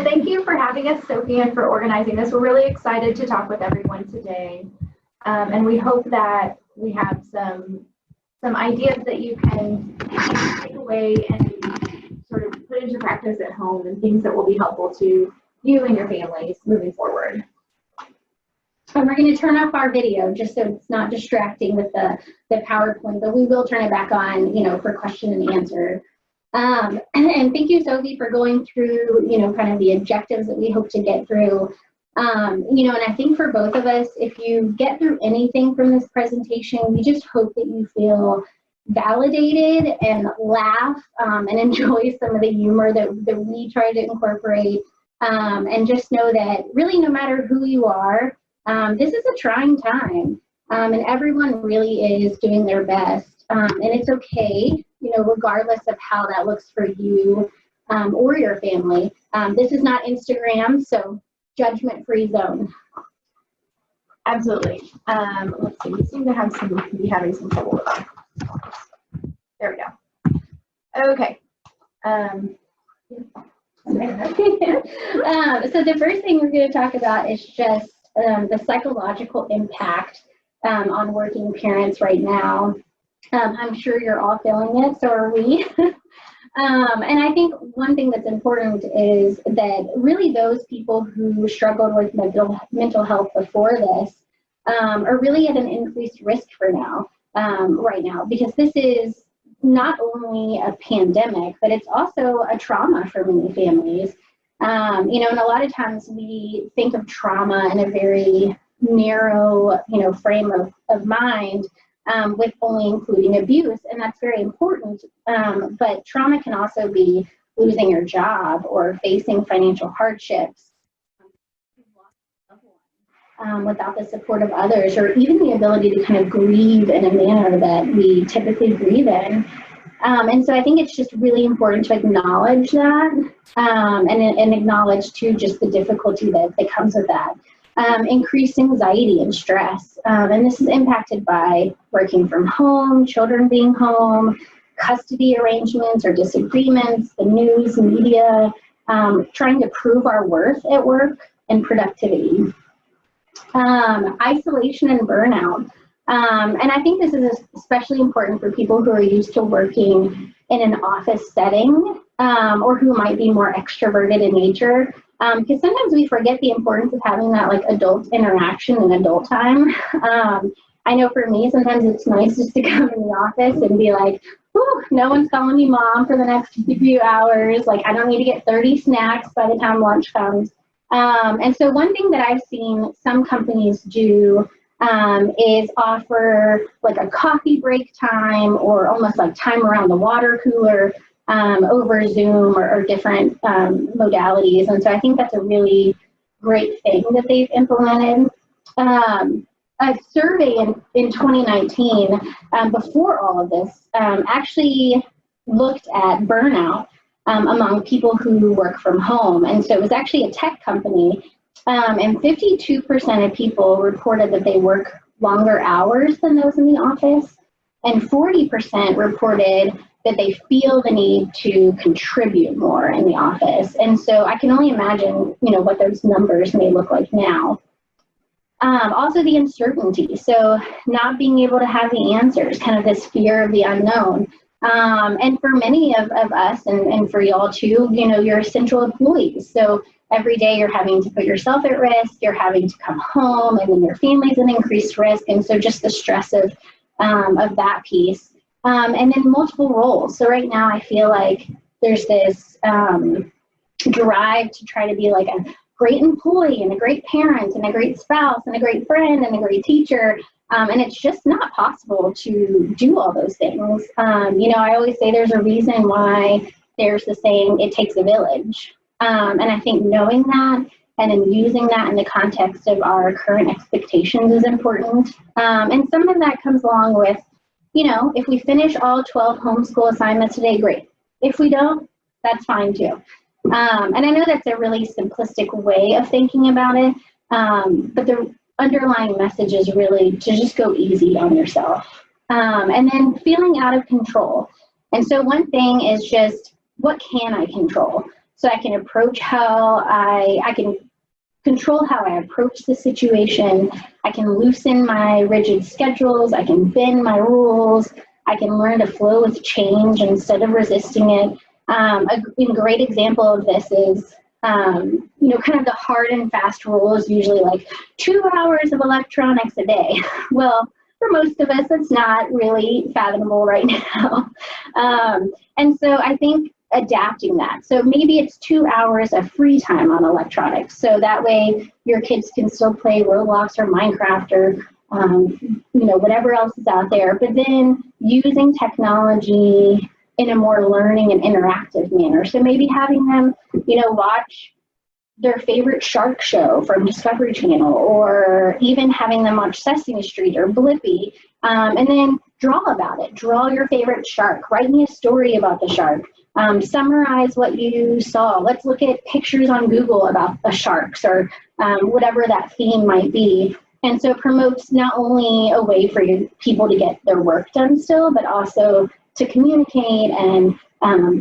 Well, thank you for having us, Sophie, and for organizing this. We're really excited to talk with everyone today. And we hope that we have some ideas that you can take away and sort of put into practice at home, and things that will be helpful to you and your families moving forward. And we're going to turn off our video just so it's not distracting with the PowerPoint, but we will turn it back on, for question and answer. And thank you, Sophie, for going through, kind of the objectives that we hope to get through. And I think for both of us, if you get through anything from this presentation, we just hope that you feel validated and laugh and enjoy some of the humor that we try to incorporate. And just know that really, no matter who you are, this is a trying time, and everyone really is doing their best. And it's okay, regardless of how that looks for you or your family. This is not Instagram, so judgment-free zone. Absolutely. Let's see. We seem to be having some trouble with that. There we go. Okay. So the first thing we're going to talk about is just the psychological impact on working parents right now. I'm sure you're all feeling it, so are we. And I think one thing that's important is that really those people who struggled with mental health before this are really at an increased risk for right now, because this is not only a pandemic, but it's also a trauma for many families. And a lot of times we think of trauma in a very narrow, frame of mind, with only including abuse, and that's very important. But trauma can also be losing your job or facing financial hardships, without the support of others, or even the ability to kind of grieve in a manner that we typically grieve in. And so I think it's just really important to acknowledge that, and acknowledge too just the difficulty that comes with that. Increased anxiety and stress. And this is impacted by working from home, children being home, custody arrangements or disagreements, the news, media, trying to prove our worth at work, and productivity. Isolation and burnout. And I think this is especially important for people who are used to working in an office setting, or who might be more extroverted in nature. Because sometimes we forget the importance of having that adult interaction in adult time. I know for me, sometimes it's nice just to come in the office and be like, whew, no one's calling me mom for the next few hours. I don't need to get 30 snacks by the time lunch comes. And so one thing that I've seen some companies do is offer a coffee break time, or almost time around the water cooler, over Zoom or different modalities. And so I think that's a really great thing that they've implemented. A survey in 2019, before all of this, actually looked at burnout among people who work from home. And so it was actually a tech company, and 52% of people reported that they work longer hours than those in the office, and 40% reported that they feel the need to contribute more in the office. And so I can only imagine, what those numbers may look like now. Also the uncertainty. So not being able to have the answers, kind of this fear of the unknown. And for many of us, and for y'all too, you're essential employees. So every day you're having to put yourself at risk, you're having to come home, and then your family's an increased risk. And so just the stress of that piece. And then multiple roles. So right now I feel like there's this drive to try to be a great employee and a great parent and a great spouse and a great friend and a great teacher. And it's just not possible to do all those things. I always say there's a reason why there's the saying, it takes a village. And I think knowing that and then using that in the context of our current expectations is important. And some of that comes along with, if we finish all 12 homeschool assignments today, great. If we don't, that's fine too. And I know that's a really simplistic way of thinking about it, but the underlying message is really to just go easy on yourself. And then feeling out of control. And so one thing is just, what can I control? so I can approach how I can control how I approach the situation. I can loosen my rigid schedules. I can bend my rules. I can learn to flow with change instead of resisting it. A great example of this is, you know, kind of the hard and fast rule is usually like 2 hours of electronics a day. Well, for most of us, it's not really fathomable right now. And so I think adapting that. So maybe it's 2 hours of free time on electronics. So that way your kids can still play Roblox or Minecraft or, you know, whatever else is out there. But then using technology in a more learning and interactive manner. So maybe having them, you know, watch their favorite shark show from Discovery Channel, or even having them watch Sesame Street or Blippi, and then draw about it. Draw your favorite shark. Write me a story about the shark. Summarize what you saw. Let's look at pictures on Google about the sharks, or whatever that theme might be. And so it promotes not only a way for people to get their work done still, but also to communicate and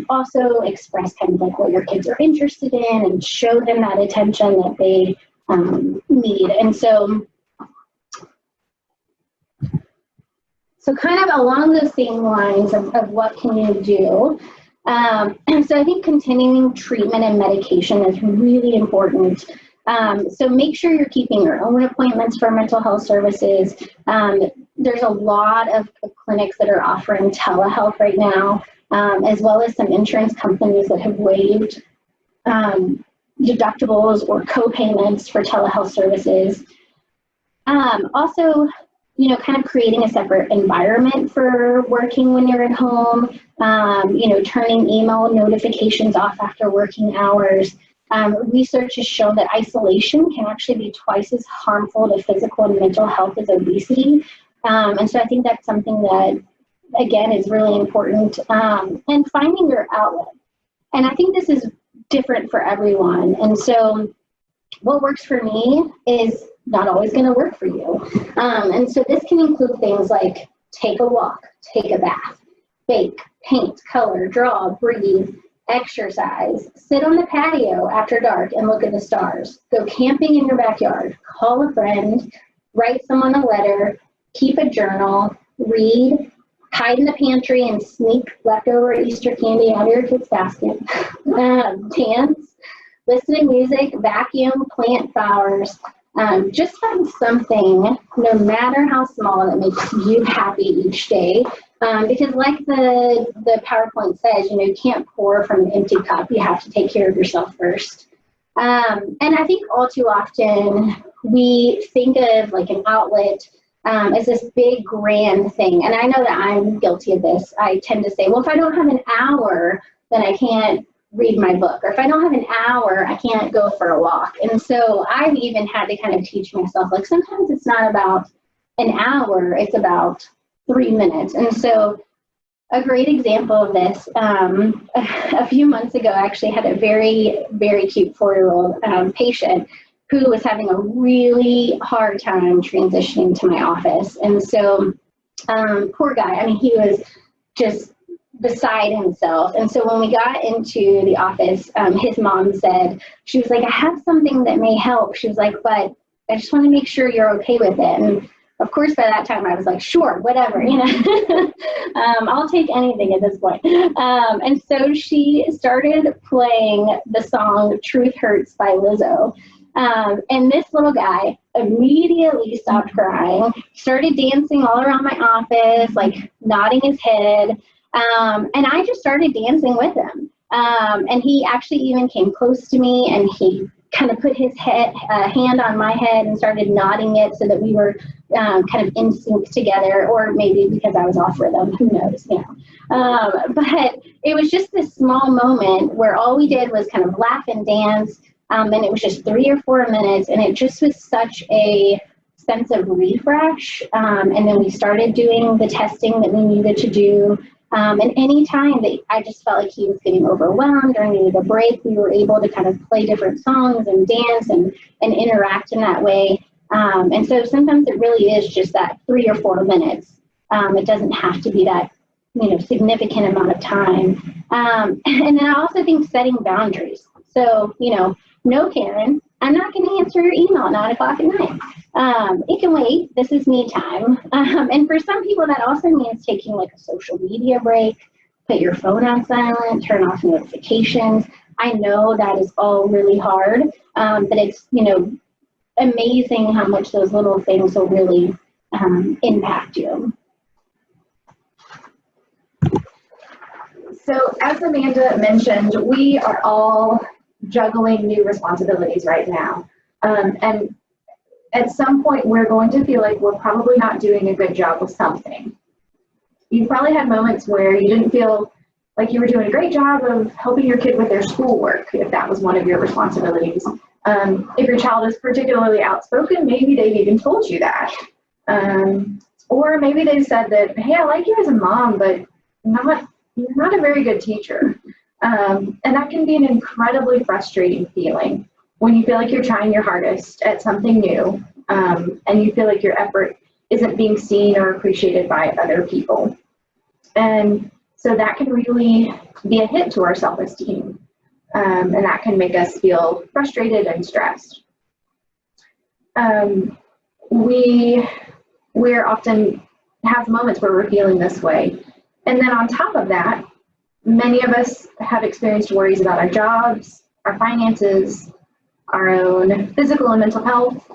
also express kind of like what your kids are interested in and show them that attention that they need. And so kind of along those same lines of what can you do. So I think continuing treatment and medication is really important. So make sure you're keeping your own appointments for mental health services. There's a lot of clinics that are offering telehealth right now, as well as some insurance companies that have waived deductibles or co-payments for telehealth services. Also, you know, kind of creating a separate environment for working when you're at home, you know, turning email notifications off after working hours. Research has shown that isolation can actually be twice as harmful to physical and mental health as obesity. And so I think that's something that, again, is really important. And finding your outlet. And I think this is different for everyone. And so what works for me is not always going to work for you. And so this can include things like take a walk, take a bath, bake, paint, color, draw, breathe, exercise, sit on the patio after dark and look at the stars, go camping in your backyard, call a friend, write someone a letter, keep a journal, read, hide in the pantry and sneak leftover Easter candy out of your kid's basket, dance, listen to music, vacuum, plant flowers. Just find something, no matter how small, that makes you happy each day. Because like the PowerPoint says, you know, you can't pour from an empty cup. You have to take care of yourself first. And I think all too often we think of like an outlet as this big grand thing. And I know that I'm guilty of this. I tend to say, well, if I don't have an hour, then I can't read my book, or if I don't have an hour, I can't go for a walk. And so I've even had to kind of teach myself, like, sometimes it's not about an hour, it's about 3 minutes. And so a great example of this, a few months ago, I actually had a very, very cute 4-year-old patient who was having a really hard time transitioning to my office. And so poor guy, I mean, he was just beside himself. And so when we got into the office, his mom said, she was like, I have something that may help. She was like, but I just want to make sure you're okay with it. And of course, by that time I was like, sure, whatever, you know, I'll take anything at this point. And so she started playing the song Truth Hurts by Lizzo. And this little guy immediately stopped crying, started dancing all around my office, like nodding his head. And I just started dancing with him. And he actually even came close to me, and he kind of put his hand on my head and started nodding it so that we were kind of in sync together, or maybe because I was off rhythm, who knows, you know. But it was just this small moment where all we did was kind of laugh and dance, and it was just 3 or 4 minutes, and it just was such a sense of refresh. And then we started doing the testing that we needed to do. And any time that I just felt like he was getting overwhelmed or needed a break, we were able to kind of play different songs and dance and interact in that way. And so sometimes it really is just that 3 or 4 minutes. It doesn't have to be that significant amount of time. And then I also think setting boundaries. So, no, Karen, I'm not going to answer your email at 9 o'clock at night. It can wait. This is me time. And for some people, that also means taking like a social media break, put your phone on silent, turn off notifications. I know that is all really hard, but it's, amazing how much those little things will really impact you. So as Amanda mentioned, we are all juggling new responsibilities right now. And at some point, we're going to feel like we're probably not doing a good job with something. You probably had moments where you didn't feel like you were doing a great job of helping your kid with their schoolwork, if that was one of your responsibilities. If your child is particularly outspoken, maybe they've even told you that. Or maybe they've said that, hey, I like you as a mom, but you're not a very good teacher. And that can be an incredibly frustrating feeling when you feel like you're trying your hardest at something new, and you feel like your effort isn't being seen or appreciated by other people. And so that can really be a hit to our self-esteem, and that can make us feel frustrated and stressed. We're often have moments where we're feeling this way. And then on top of that, many of us have experienced worries about our jobs, our finances, our own physical and mental health,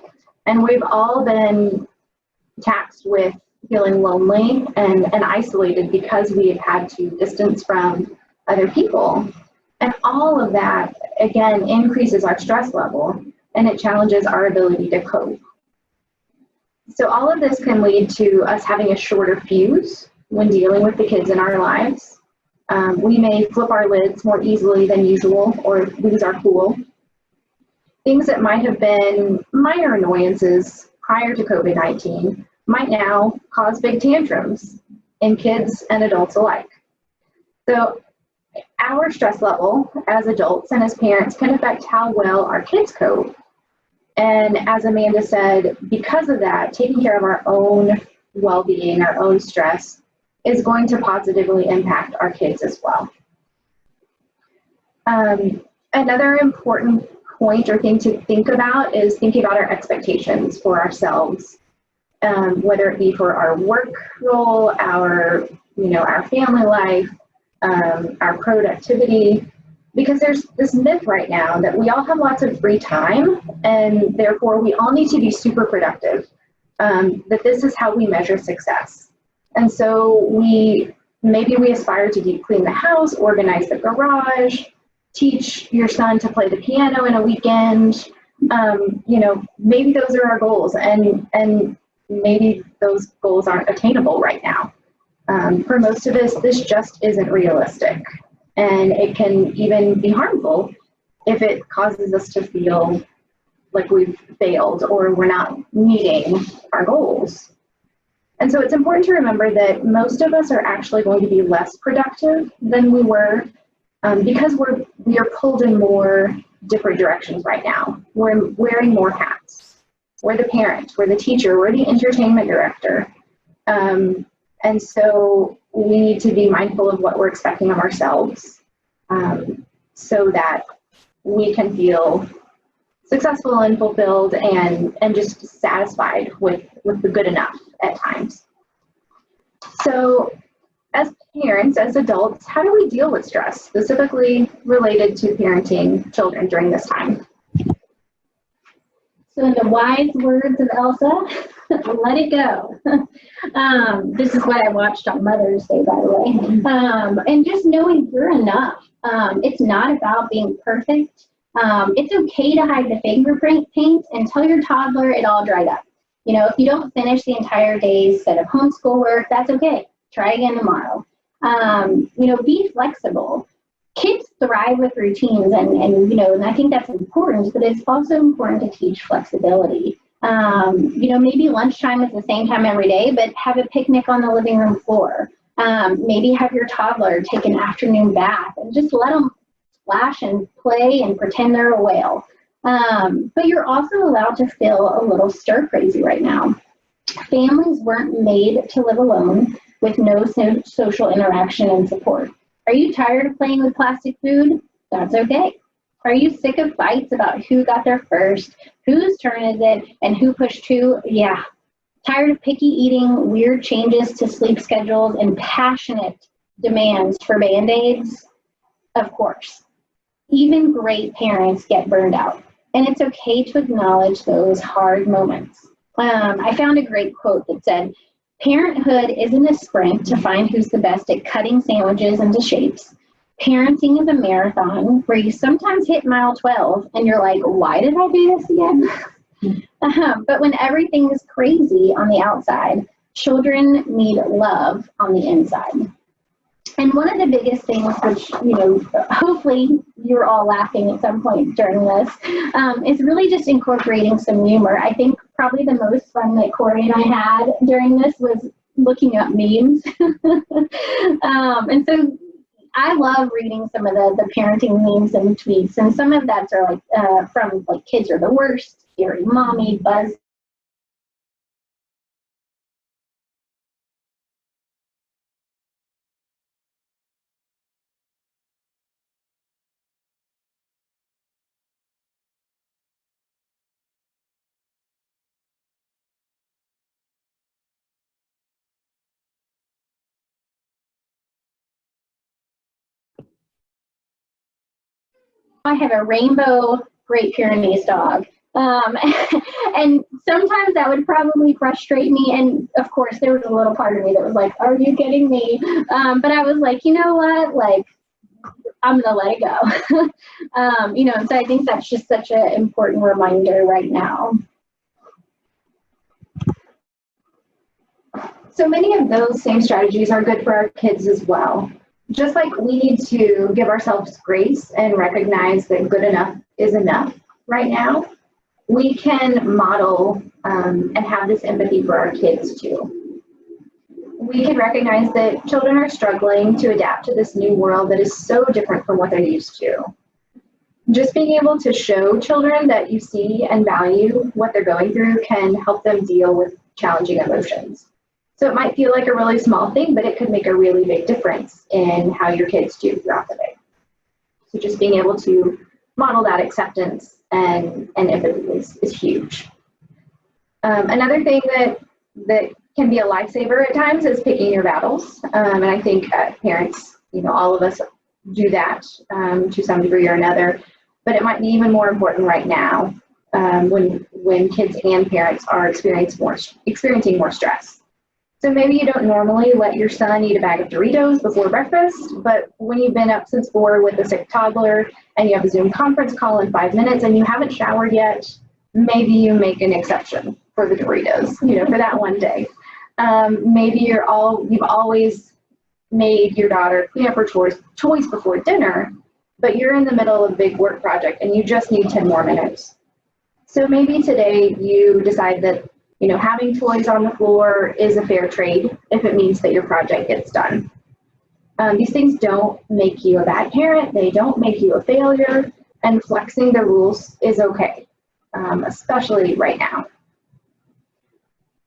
and we've all been taxed with feeling lonely and isolated because we have had to distance from other people. And all of that, again, increases our stress level, and it challenges our ability to cope. So all of this can lead to us having a shorter fuse when dealing with the kids in our lives. We may flip our lids more easily than usual or lose our cool. Things that might have been minor annoyances prior to COVID-19 might now cause big tantrums in kids and adults alike. So our stress level as adults and as parents can affect how well our kids cope. And as Amanda said, because of that, taking care of our own well-being, our own stress, is going to positively impact our kids as well. Another important point or thing to think about is thinking about our expectations for ourselves, whether it be for our work role, our family life, our productivity, because there's this myth right now that we all have lots of free time and therefore we all need to be super productive, that this is how we measure success. And so maybe we aspire to deep clean the house, organize the garage, teach your son to play the piano in a weekend. Maybe those are our goals, and maybe those goals aren't attainable right now. For most of us, this just isn't realistic, and it can even be harmful if it causes us to feel like we've failed or we're not meeting our goals. And so it's important to remember that most of us are actually going to be less productive than we were because we are pulled in more different directions right now. We're wearing more hats. We're the parent, we're the teacher, we're the entertainment director. And so we need to be mindful of what we're expecting of ourselves so that we can feel successful and fulfilled and just satisfied with the good enough at times. So as parents, as adults, how do we deal with stress, specifically related to parenting children during this time? So in the wise words of Elsa, let it go. This is what I watched on Mother's Day, by the way. And just knowing you're enough. It's not about being perfect. It's okay to hide the fingerprint paint and tell your toddler it all dried up. If you don't finish the entire day's set of homeschool work, that's okay. Try again tomorrow. Be flexible. Kids thrive with routines, and I think that's important, but it's also important to teach flexibility. Maybe lunchtime is the same time every day, but have a picnic on the living room floor. Maybe have your toddler take an afternoon bath and just let them splash and play and pretend they're a whale. But you're also allowed to feel a little stir crazy right now. Families weren't made to live alone. with no social interaction and support. Are you tired of playing with plastic food? That's okay. Are you sick of fights about who got there first, whose turn is it, and who pushed who? Yeah. Tired of picky eating, weird changes to sleep schedules, and passionate demands for Band-Aids? Of course. Even great parents get burned out, and it's okay to acknowledge those hard moments. I found a great quote that said, "Parenthood isn't a sprint to find who's the best at cutting sandwiches into shapes. Parenting is a marathon where you sometimes hit mile 12 and you're like, why did I do this again?" But when everything is crazy on the outside, children need love on the inside. And one of the biggest things, which, hopefully you're all laughing at some point during this, is really just incorporating some humor. I think probably the most fun that Corey and I had during this was looking up memes. And so I love reading some of the parenting memes and tweets, and some of that are like from like Kids Are the Worst, Scary Mommy, Buzz. I have a rainbow Great Pyrenees dog. And sometimes that would probably frustrate me. And of course, there was a little part of me that was like, are you kidding me? But I was like, you know what? Like, I'm going to let it go. So I think that's just such an important reminder right now. So many of those same strategies are good for our kids as well. Just like we need to give ourselves grace and recognize that good enough is enough right now, we can model and have this empathy for our kids too. We can recognize that children are struggling to adapt to this new world that is so different from what they're used to. Just being able to show children that you see and value what they're going through can help them deal with challenging emotions. So it might feel like a really small thing, but it could make a really big difference in how your kids do throughout the day. So just being able to model that acceptance and empathy is huge. Another thing that can be a lifesaver at times is picking your battles. And I think parents, all of us do that to some degree or another, but it might be even more important right now when kids and parents are experiencing more stress. So maybe you don't normally let your son eat a bag of Doritos before breakfast, but when you've been up since 4 with a sick toddler and you have a Zoom conference call in 5 minutes and you haven't showered yet, maybe you make an exception for the Doritos, for that one day. Maybe you've always made your daughter clean up her toys before dinner, but you're in the middle of a big work project and you just need 10 more minutes. So maybe today you decide that having toys on the floor is a fair trade if it means that your project gets done. These things don't make you a bad parent. They don't make you a failure. And flexing the rules is okay, especially right now.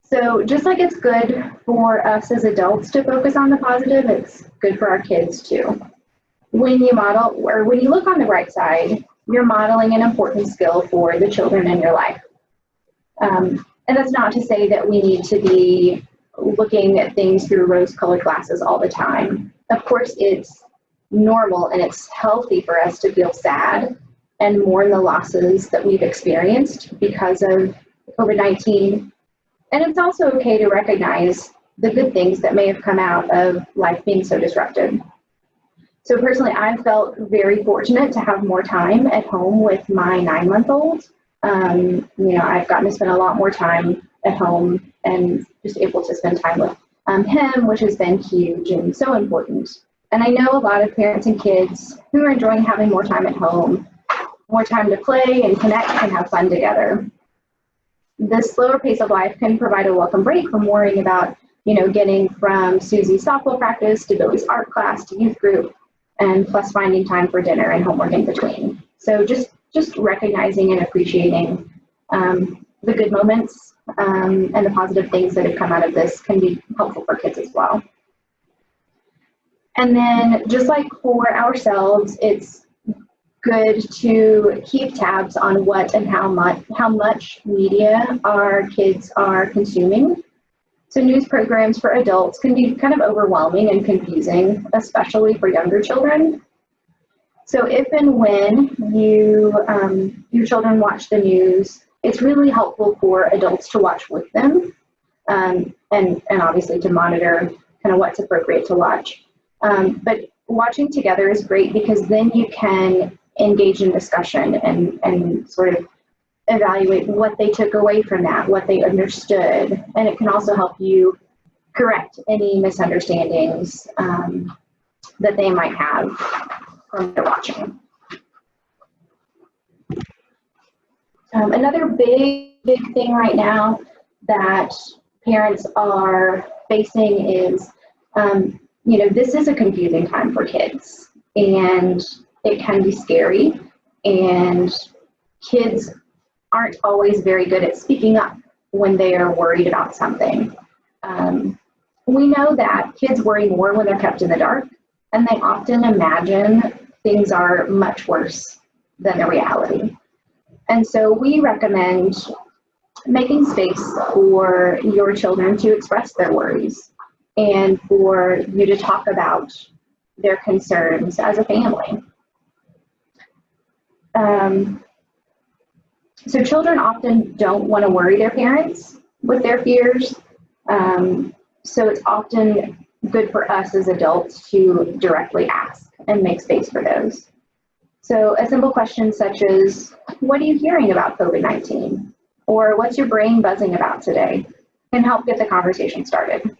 So just like it's good for us as adults to focus on the positive, it's good for our kids too. When you model, or when you look on the right side, you're modeling an important skill for the children in your life. And that's not to say that we need to be looking at things through rose-colored glasses all the time. Of course, it's normal and it's healthy for us to feel sad and mourn the losses that we've experienced because of COVID-19. And it's also okay to recognize the good things that may have come out of life being so disrupted. So personally, I've felt very fortunate to have more time at home with my 9-month-old. I've gotten to spend a lot more time at home and just able to spend time with him, which has been huge and so important. And I know a lot of parents and kids who are enjoying having more time at home, more time to play and connect and have fun together. This slower pace of life can provide a welcome break from worrying about, getting from Susie's softball practice to Billy's art class to youth group, and plus finding time for dinner and homework in between. So just recognizing and appreciating the good moments and the positive things that have come out of this can be helpful for kids as well. And then just like for ourselves, it's good to keep tabs on what and how much media our kids are consuming. So news programs for adults can be kind of overwhelming and confusing, especially for younger children. So if and when your children watch the news, it's really helpful for adults to watch with them, and obviously to monitor kind of what's appropriate to watch. But watching together is great because then you can engage in discussion and sort of evaluate what they took away from that, what they understood, and it can also help you correct any misunderstandings that they might have from their watching. Another big thing right now that parents are facing is, this is a confusing time for kids, and it can be scary, and kids aren't always very good at speaking up when they are worried about something. We know that kids worry more when they're kept in the dark, and they often imagine things are much worse than the reality. And so we recommend making space for your children to express their worries and for you to talk about their concerns as a family. So children often don't want to worry their parents with their fears. So it's often good for us as adults to directly ask and make space for those. So a simple question such as, what are you hearing about COVID-19? Or what's your brain buzzing about today? Can help get the conversation started.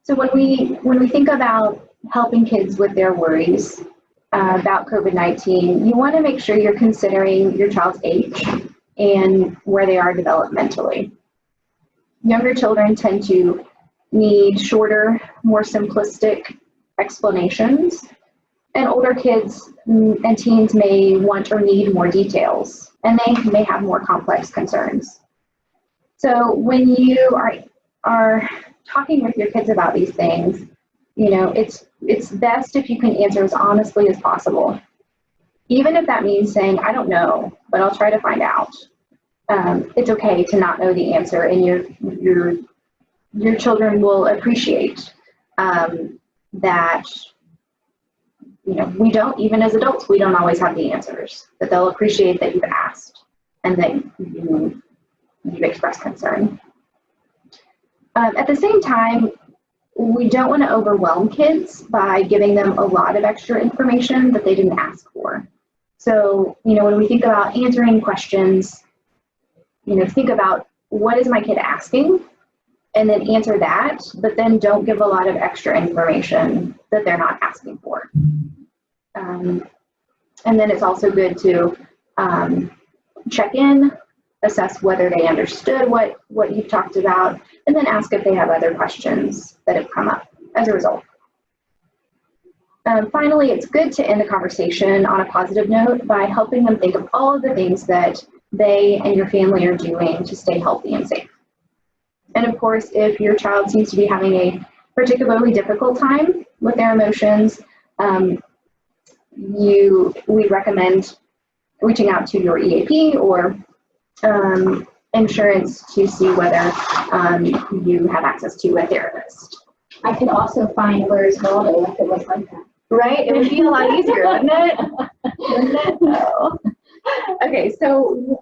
So when we think about helping kids with their worries about COVID-19, you want to make sure you're considering your child's age and where they are developmentally. Younger children tend to need shorter, more simplistic explanations, and older kids and teens may want or need more details, and they may have more complex concerns. So when you are talking with your kids about these things, it's best if you can answer as honestly as possible. Even if that means saying, I don't know, but I'll try to find out. It's okay to not know the answer, and your children will appreciate that, we don't, even as adults, we don't always have the answers, but they'll appreciate that you've asked and that you've expressed concern. At the same time, we don't want to overwhelm kids by giving them a lot of extra information that they didn't ask for. So, when we think about answering questions, think about, what is my kid asking? And then answer that, but then don't give a lot of extra information that they're not asking for. And then it's also good to check in, assess whether they understood what you've talked about, and then ask if they have other questions that have come up as a result. Finally, it's good to end the conversation on a positive note by helping them think of all of the things that they and your family are doing to stay healthy and safe. And of course, if your child seems to be having a particularly difficult time with their emotions, we recommend reaching out to your EAP or insurance to see whether you have access to a therapist. I could also find Where's Waldo if it was like that. Right? It would be a lot easier, wouldn't it? Wouldn't it? No. Okay, so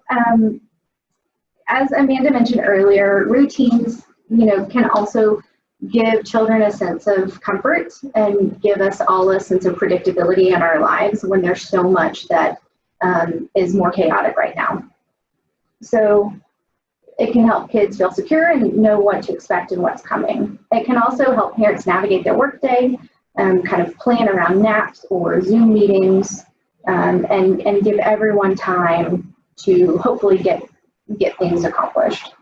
as Amanda mentioned earlier, routines, can also give children a sense of comfort and give us all a sense of predictability in our lives when there's so much that is more chaotic right now. So it can help kids feel secure and know what to expect and what's coming. It can also help parents navigate their workday, kind of plan around naps or Zoom meetings, and give everyone time to hopefully get things accomplished.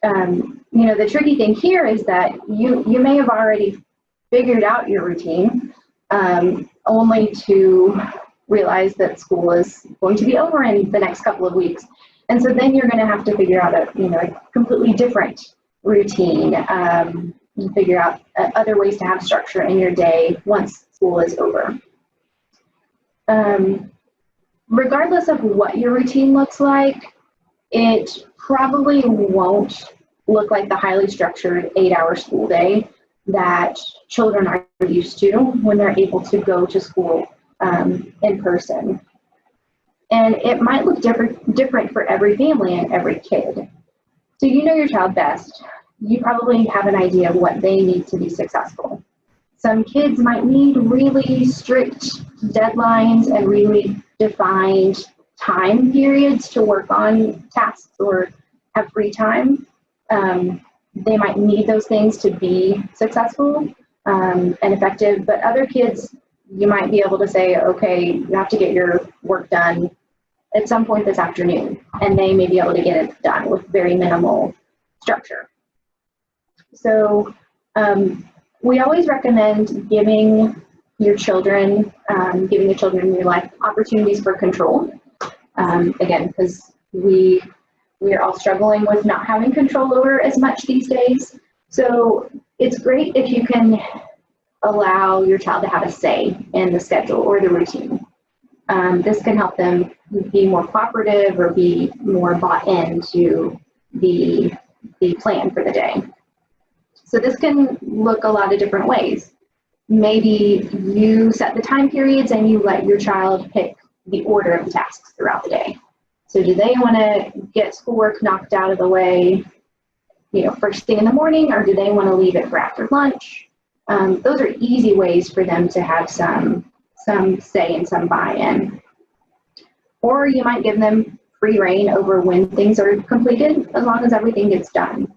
The tricky thing here is that you may have already figured out your routine, only to realize that school is going to be over in the next couple of weeks. And so then you're going to have to figure out a completely different routine and figure out other ways to have structure in your day once school is over. Regardless of what your routine looks like, it probably won't look like the highly structured 8-hour school day that children are used to when they're able to go to school in person. And it might look different for every family and every kid. So you know your child best. You probably have an idea of what they need to be successful. Some kids might need really strict deadlines and really defined time periods to work on tasks or have free time. They might need those things to be successful and effective, but other kids, you might be able to say, okay, you have to get your work done at some point this afternoon, and they may be able to get it done with very minimal structure. So we always recommend giving your children, giving the children in your life opportunities for control. Again, because we are all struggling with not having control over as much these days. So it's great if you can allow your child to have a say in the schedule or the routine. This can help them be more cooperative or be more bought into the plan for the day. So this can look a lot of different ways. Maybe you set the time periods and you let your child pick the order of the tasks throughout the day. So do they want to get schoolwork knocked out of the way, first thing in the morning, or do they want to leave it for after lunch? Those are easy ways for them to have some say and some buy-in. Or you might give them free reign over when things are completed, as long as everything gets done.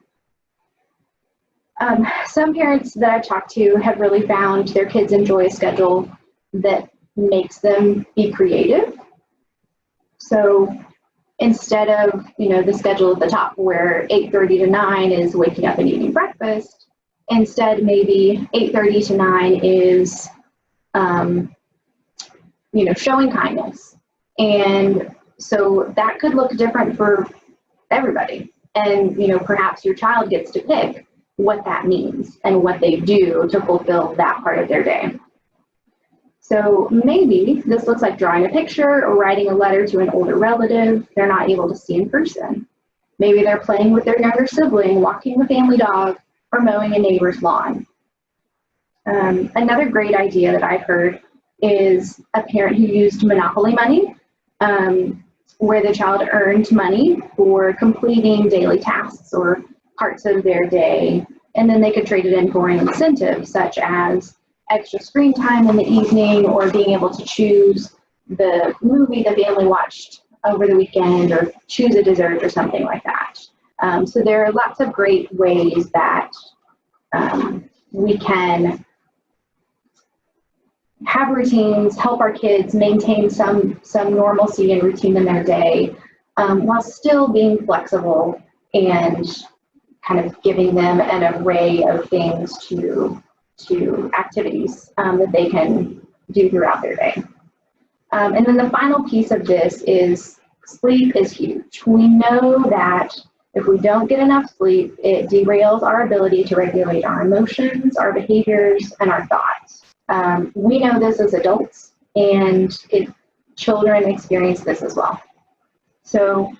Some parents that I've talked to have really found their kids enjoy a schedule that makes them be creative. So instead of, the schedule at the top where 8:30 to 9 is waking up and eating breakfast, instead maybe 8:30 to 9 is, showing kindness. And so that could look different for everybody. And, perhaps your child gets to pick what that means and what they do to fulfill that part of their day. So maybe this looks like drawing a picture or writing a letter to an older relative they're not able to see in person. Maybe they're playing with their younger sibling, walking the family dog, or mowing a neighbor's lawn. Another great idea that I've heard is a parent who used Monopoly money, where the child earned money for completing daily tasks or parts of their day, and then they could trade it in for an incentive, such as extra screen time in the evening, or being able to choose the movie the family watched over the weekend, or choose a dessert or something like that. So there are lots of great ways that we can have routines, help our kids maintain some normalcy and routine in their day, while still being flexible and kind of giving them an array of things to activities that they can do throughout their day. And then the final piece of this is sleep is huge. We know that if we don't get enough sleep, it derails our ability to regulate our emotions, our behaviors, and our thoughts. We know this as adults, and children experience this as well. So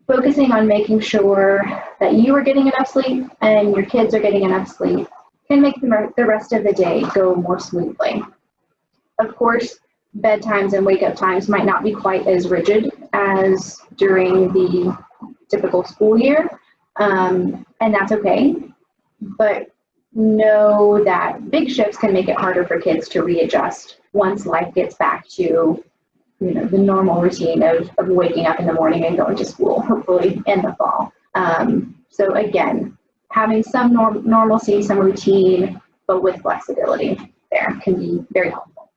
focusing on making sure that you are getting enough sleep and your kids are getting enough sleep can make the rest of the day go more smoothly. Of course, bedtimes and wake-up times might not be quite as rigid as during the typical school year, and that's okay. But know that big shifts can make it harder for kids to readjust once life gets back to, the normal routine of waking up in the morning and going to school, hopefully in the fall. So again, having some normalcy, some routine, but with flexibility there can be very helpful.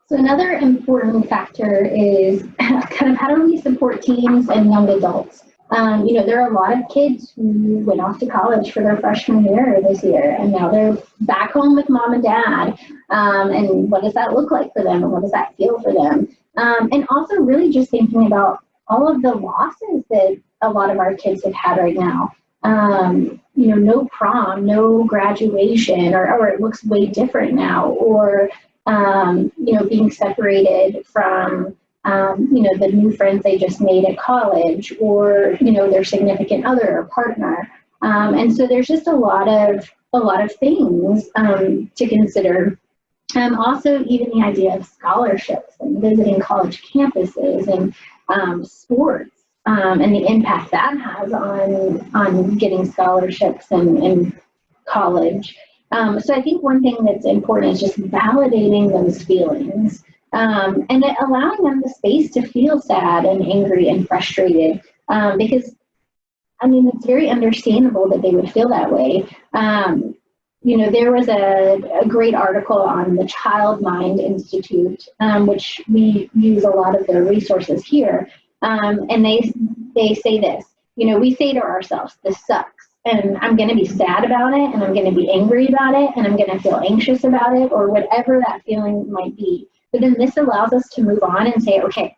So another important factor is kind of how do we support teens and young adults? There are a lot of kids who went off to college for their freshman year this year, and now they're back home with mom and dad. And what does that look like for them, and what does that feel for them? And also really just thinking about all of the losses that a lot of our kids have had right now. no prom, no graduation, or it looks way different now, or, being separated from, the new friends they just made at college, or, their significant other or partner. And so there's just a lot of things to consider. Also, even the idea of scholarships and visiting college campuses and sports. And the impact that has on getting scholarships in college. So I think one thing that's important is just validating those feelings and allowing them the space to feel sad and angry and frustrated because, it's very understandable that they would feel that way. There was a great article on the Child Mind Institute, which we use a lot of their resources here. And they say this, we say to ourselves, this sucks, and I'm going to be sad about it, and I'm going to be angry about it, and I'm going to feel anxious about it, or whatever that feeling might be. But then this allows us to move on and say, okay,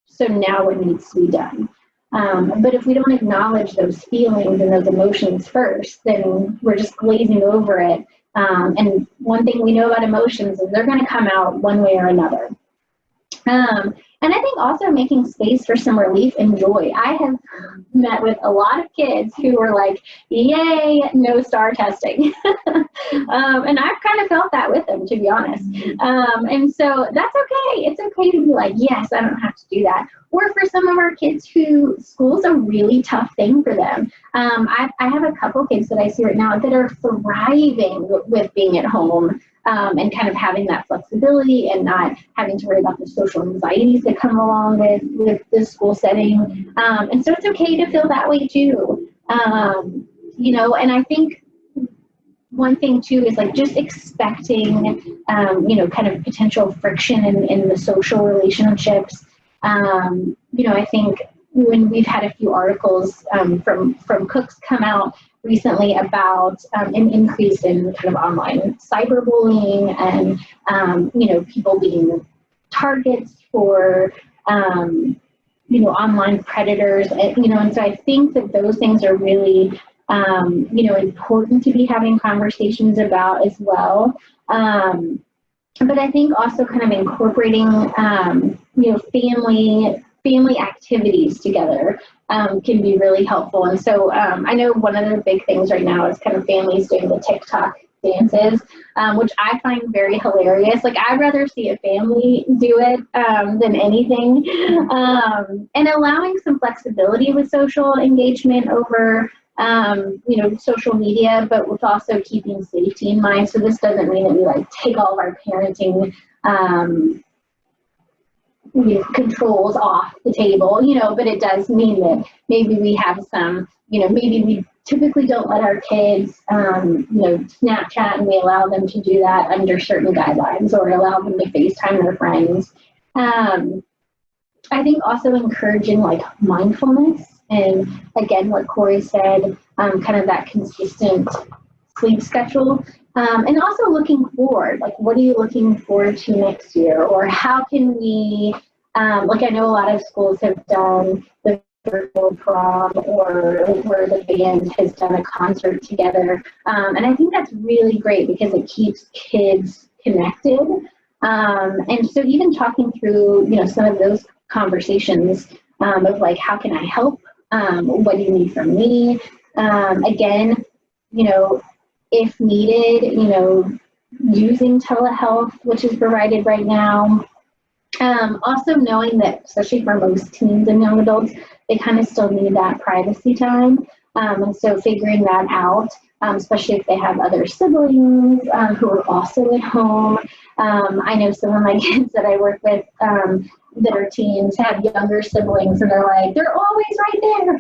so now what needs to be done? But if we don't acknowledge those feelings and those emotions first, then we're just glazing over it. And one thing we know about emotions is they're going to come out one way or another. And I think also making space for some relief and joy. I have met with a lot of kids who were like, yay, no star testing. And I've kind of felt that with them, to be honest. And so that's okay. It's okay to be like, yes, I don't have to do that. Or for some of our kids who school's a really tough thing for them. I have a couple kids that I see right now that are thriving with being at home. And kind of having that flexibility and not having to worry about the social anxieties that come along with the school setting. And so it's okay to feel that way too. And I think one thing too is like just expecting, kind of potential friction in the social relationships. I think when we've had a few articles from cooks come out recently about an increase in kind of online cyberbullying and, people being targets for, online predators, and so I think that those things are really, important to be having conversations about as well. But I think also kind of incorporating, family activities together can be really helpful. And so I know one of the big things right now is kind of families doing the TikTok dances, which I find very hilarious. Like, I'd rather see a family do it than anything. And allowing some flexibility with social engagement over social media, but with also keeping safety in mind. So this doesn't mean that we like take all of our parenting controls off the table, but it does mean that maybe we have some, maybe we typically don't let our kids, Snapchat, and we allow them to do that under certain guidelines, or allow them to FaceTime their friends. I think also encouraging like mindfulness, and again, what Corey said, kind of that consistent sleep schedule. And also looking forward, like what are you looking forward to next year? Or how can we, like I know a lot of schools have done the virtual prom, or where the band has done a concert together. And I think that's really great because it keeps kids connected. And so even talking through, some of those conversations of like, how can I help? What do you need from me? Again, if needed, using telehealth, which is provided right now. Also knowing that, especially for most teens and young adults, they kind of still need that privacy time. And so figuring that out, especially if they have other siblings who are also at home. I know some of my kids that I work with that are teens have younger siblings, and they're like, they're always right there.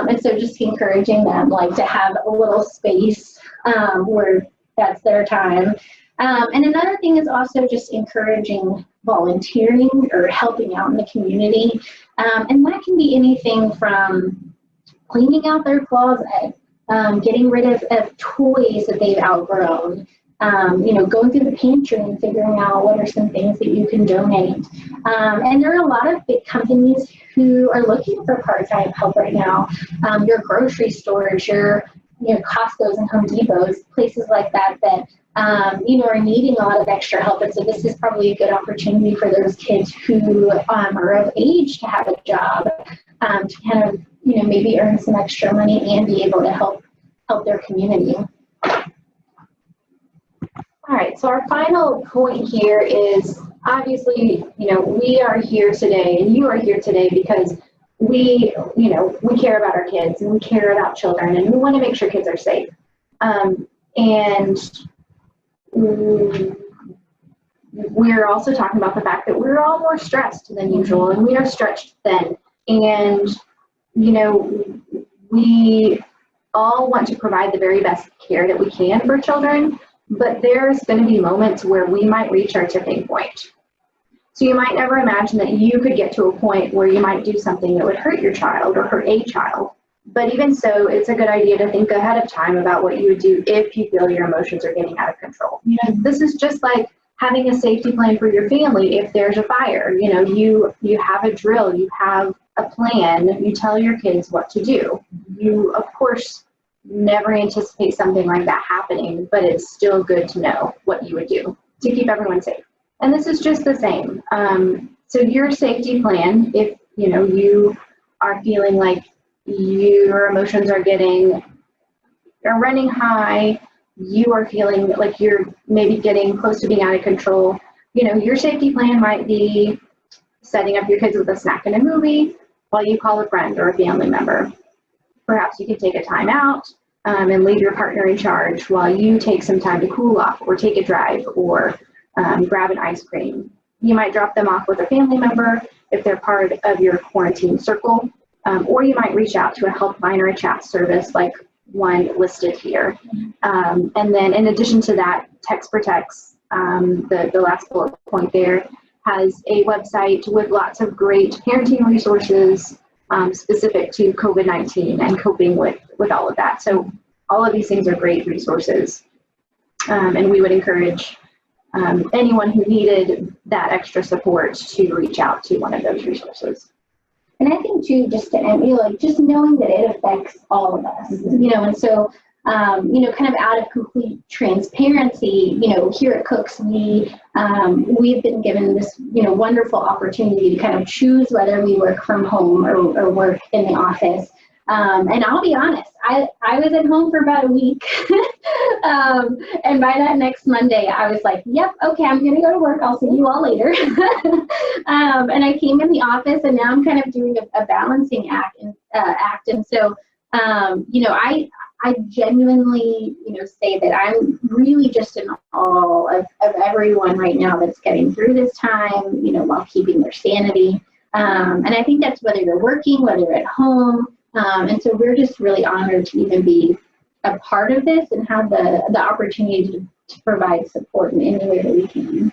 And so just encouraging them like to have a little space where that's their time. And another thing is also just encouraging volunteering or helping out in the community. And that can be anything from cleaning out their closet, getting rid of toys that they've outgrown, going through the pantry and figuring out what are some things that you can donate. And there are a lot of big companies who are looking for part-time help right now. Your grocery stores, your Costco's and Home Depot's, places like that are needing a lot of extra help. And so this is probably a good opportunity for those kids who are of age to have a job, to kind of, maybe earn some extra money and be able to help their community. All right, so our final point here is obviously, we are here today and you are here today because we care about our kids and we care about children and we want to make sure kids are safe. And we're also talking about the fact that we're all more stressed than usual and we are stretched thin. And, we all want to provide the very best care that we can for children, but there's going to be moments where we might reach our tipping point. So you might never imagine that you could get to a point where you might do something that would hurt your child or hurt a child. But even so, it's a good idea to think ahead of time about what you would do if you feel your emotions are getting out of control. This is just like having a safety plan for your family if there's a fire. You have a drill, you have a plan, you tell your kids what to do. You, of course, never anticipate something like that happening, but it's still good to know what you would do to keep everyone safe. And this is just the same. So your safety plan, if you are feeling like your emotions are running high, you are feeling like you're maybe getting close to being out of control, your safety plan might be setting up your kids with a snack and a movie while you call a friend or a family member. Perhaps you could take a time out and leave your partner in charge while you take some time to cool off or take a drive or grab an ice cream. You might drop them off with a family member if they're part of your quarantine circle, or you might reach out to a helpline or a chat service like one listed here. And then in addition to that, TexProtects, the last bullet point there, has a website with lots of great parenting resources specific to COVID-19 and coping with all of that. So all of these things are great resources. And we would encourage anyone who needed that extra support to reach out to one of those resources. And I think too, just to end, just knowing that it affects all of us, and so, kind of out of complete transparency, here at Cooks, we've been given this, wonderful opportunity to kind of choose whether we work from home or work in the office. And I'll be honest, I was at home for about a week. And by that next Monday, I was like, yep, okay, I'm going to go to work. I'll see you all later. And I came in the office and now I'm kind of doing a balancing act. And so, I genuinely, say that I'm really just in awe of everyone right now that's getting through this time, while keeping their sanity. And I think that's whether you're working, whether you're at home. And so we're just really honored to even be a part of this and have the opportunity to provide support in any way that we can.